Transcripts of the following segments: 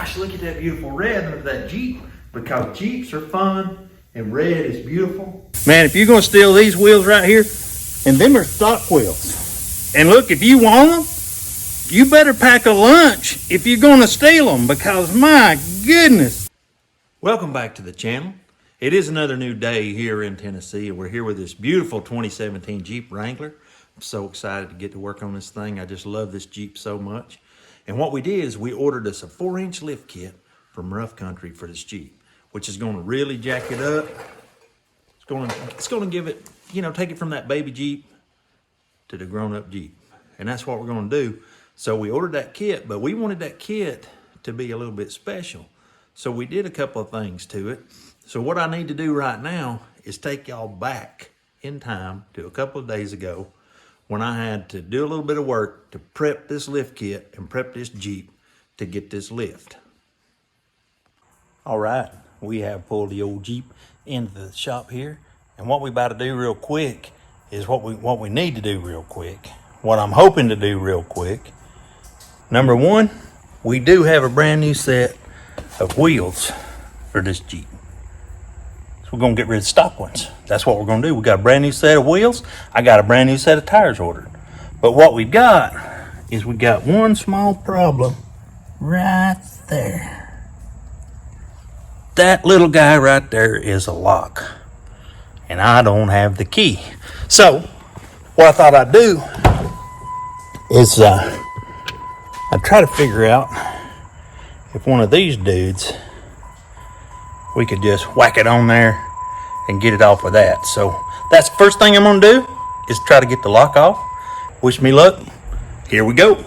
gosh, look at that beautiful red under that Jeep, because Jeeps are fun and red is beautiful. Man, if you're gonna steal these wheels right here, and them are stock wheels, and look, if you want them, you better pack a lunch if you're gonna steal them, because my goodness. Welcome back to the channel. It is another new day here in Tennessee, and we're here with this beautiful 2017 Jeep Wrangler. I'm so excited to get to work on this thing. I just love this Jeep so much. And what we did is we ordered us a 4-inch lift kit from Rough Country for this Jeep, which is gonna really jack it up. It's gonna give it, take it from that baby Jeep to the grown-up Jeep. And that's what we're gonna do. So we ordered that kit, but we wanted that kit to be a little bit special. So we did a couple of things to it. So what I need to do right now is take y'all back in time to a couple of days ago when I had to do a little bit of work to prep this lift kit and prep this Jeep to get this lift. All right, we have pulled the old Jeep into the shop here. And what we about to do real quick is what we need to do real quick. What I'm hoping to do real quick. Number one, we do have a brand new set of wheels for this Jeep. So we're gonna get rid of stock ones. That's what we're gonna do. We got a brand new set of wheels. I got a brand new set of tires ordered. But what we've got is we got one small problem right there. That little guy right there is a lock. And I don't have the key. So what I thought I'd do is I'd try to figure out if one of these dudes, we could just whack it on there and get it off with that. So that's the first thing I'm gonna do, is try to get the lock off. Wish me luck. Here we go.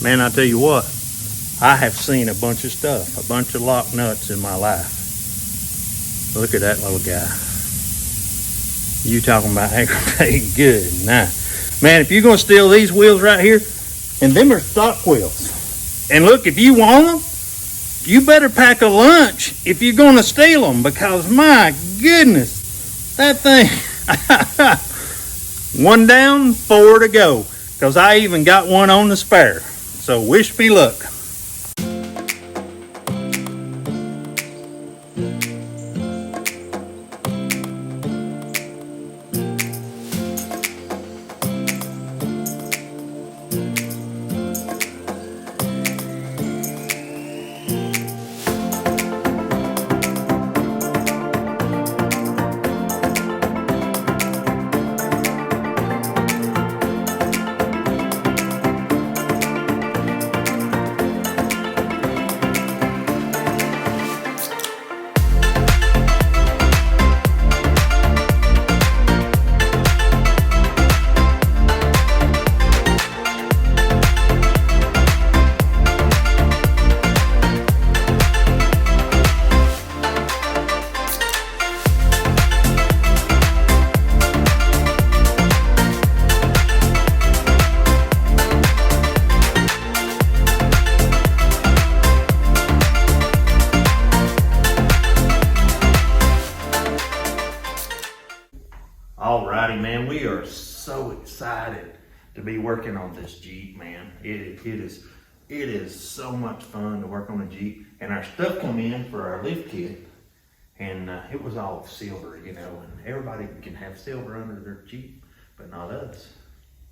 Man, I tell you what, I have seen a bunch of stuff, a bunch of lock nuts in my life. Look at that little guy. You talking about aggravating? Good night. Man, if you're gonna steal these wheels right here, and them are stock wheels, and look, if you want them, you better pack a lunch if you're gonna steal them, because my goodness, that thing, one down, 4 to go, because I even got one on the spare. So wish me luck. Alrighty, man, we are so excited to be working on this Jeep, man. It is so much fun to work on a Jeep. And our stuff come in for our lift kit, and it was all silver, and everybody can have silver under their Jeep, but not us,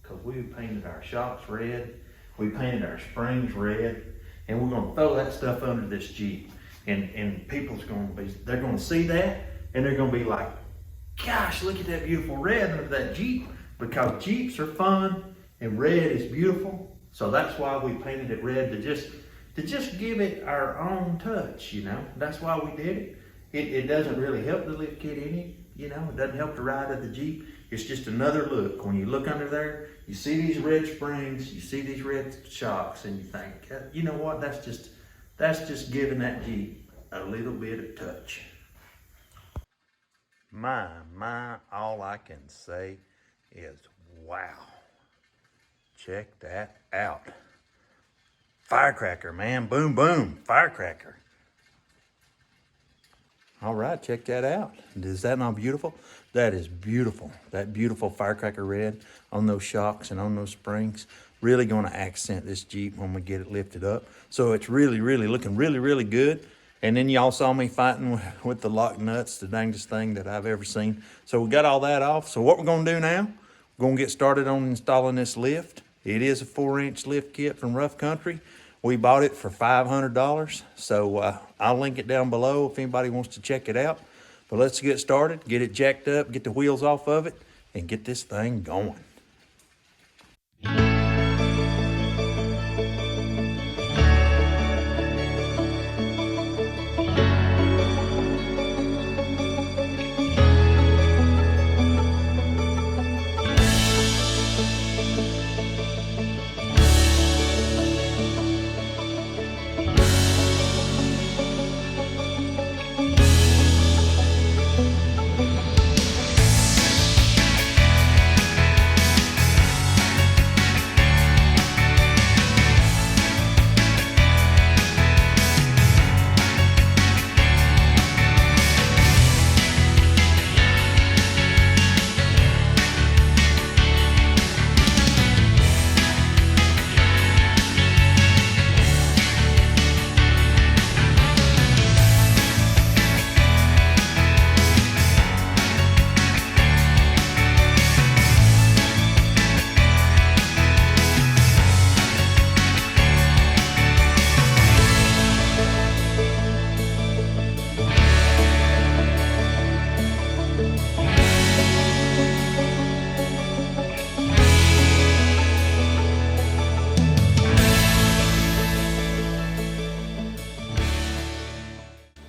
because we painted our shocks red, we painted our springs red, and we're gonna throw that stuff under this Jeep. And they're gonna see that, and they're gonna be like, gosh, look at that beautiful red under that Jeep, because Jeeps are fun and red is beautiful. So that's why we painted it red, to just give it our own touch, you know. That's why we did it. It doesn't really help the lift kit any, you know. It doesn't help the ride of the Jeep. It's just another look. When you look under there, you see these red springs, you see these red shocks, and you think, you know what? That's just giving that Jeep a little bit of touch. My, all I can say is wow. Check that out. Firecracker, man. Boom, boom. Firecracker. All right, check that out. Is that not beautiful? That is beautiful. That beautiful firecracker red on those shocks and on those springs. Really going to accent this Jeep when we get it lifted up. So it's really looking really good. And then y'all saw me fighting with the lock nuts, the dangest thing that I've ever seen. So we got all that off. So what we're going to do now, we're going to get started on installing this lift. It is a 4-inch lift kit from Rough Country. We bought it for $500. So I'll link it down below if anybody wants to check it out. But let's get started, get it jacked up, get the wheels off of it, and get this thing going.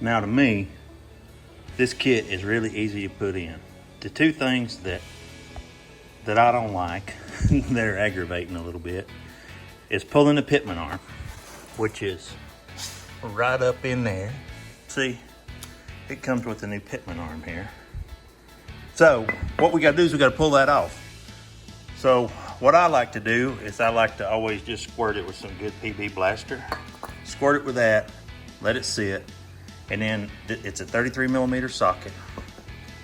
Now to me, this kit is really easy to put in. The two things that I don't like, that are aggravating a little bit, is pulling the pitman arm, which is right up in there. See, it comes with a new pitman arm here. So what we gotta do is we gotta pull that off. So what I like to do is I like to always just squirt it with some good PB blaster. Squirt it with that, let it sit. And then it's a 33mm socket.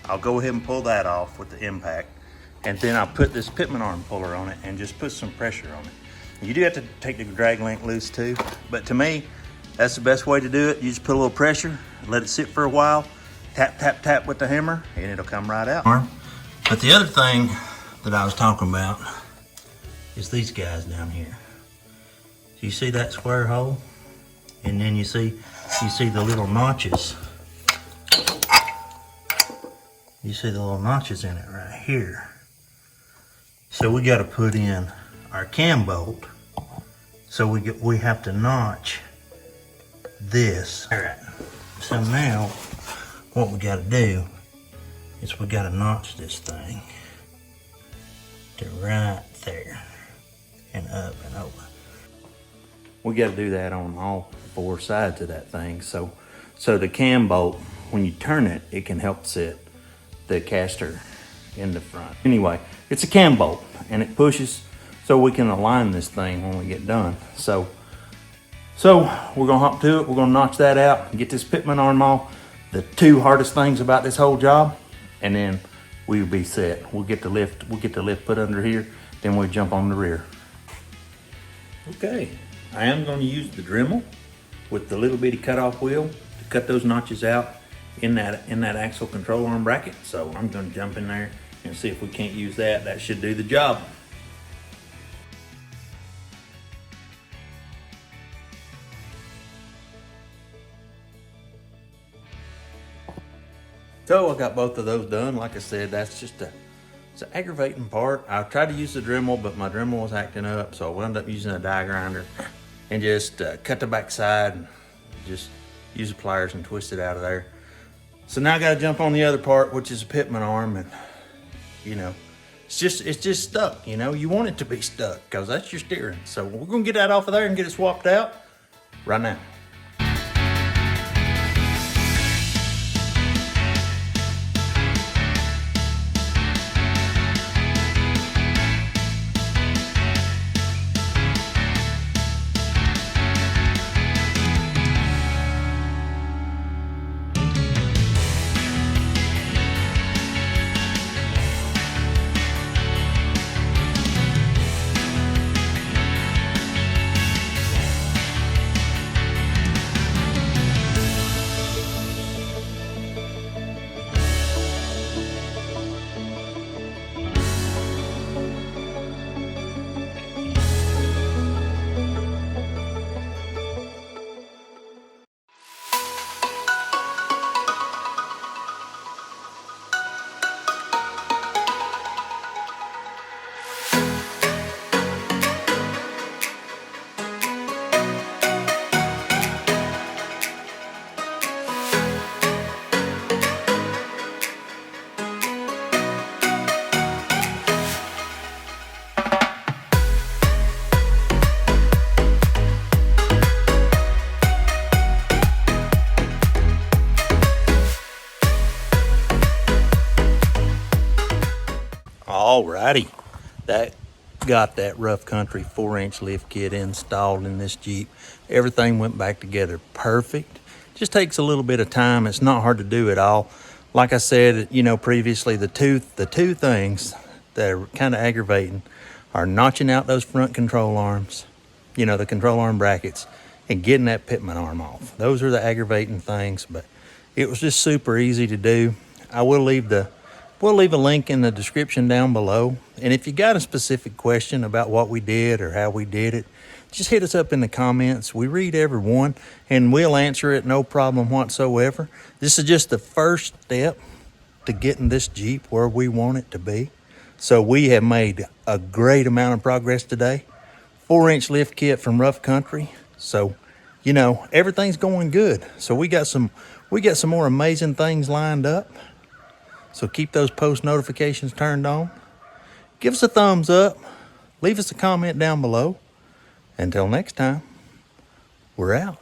I'll go ahead and pull that off with the impact. And then I'll put this pitman arm puller on it and just put some pressure on it. You do have to take the drag link loose too, but to me, that's the best way to do it. You just put a little pressure, let it sit for a while, tap with the hammer, and it'll come right out. But the other thing that I was talking about is these guys down here. So you see that square hole? And then you see the little notches. You see the little notches in it right here. So we got to put in our cam bolt. So we have to notch this. All right. So now what we got to do is we got to notch this thing to right there and up and over. We got to do that on all 4 sides of that thing. So the cam bolt, when you turn it, it can help set the caster in the front. Anyway, it's a cam bolt and it pushes so we can align this thing when we get done. So we're gonna hop to it. We're gonna notch that out and get this pitman arm off. The 2 hardest things about this whole job, and then we'll be set. We'll get the lift put under here, then we'll jump on the rear. Okay, I am gonna use the Dremel with the little bitty cutoff wheel to cut those notches out in that axle control arm bracket. So I'm gonna jump in there and see if we can't use that. That should do the job. So I got both of those done. Like I said, that's just it's an aggravating part. I tried to use the Dremel, but my Dremel was acting up, so I wound up using a die grinder and just cut the back side and just use the pliers and twist it out of there. So now I got to jump on the other part, which is a pitman arm, and you know, it's just stuck. You know, you want it to be stuck because that's your steering. So we're gonna get that off of there and get it swapped out right now. Alrighty, that got that Rough Country 4-inch lift kit installed in this Jeep. Everything went back together perfect. Just takes a little bit of time. It's not hard to do at all. Like I said, you know, previously, the two things that are kind of aggravating are notching out those front control arms, you know, the control arm brackets, and getting that pitman arm off. Those are the aggravating things, but it was just super easy to do. We'll leave a link in the description down below. And if you got a specific question about what we did or how we did it, just hit us up in the comments. We read every one and we'll answer it, no problem whatsoever. This is just the first step to getting this Jeep where we want it to be. So we have made a great amount of progress today. 4-inch lift kit from Rough Country. So, you know, everything's going good. So we got some more amazing things lined up. So keep those post notifications turned on. Give us a thumbs up. Leave us a comment down below. Until next time, we're out.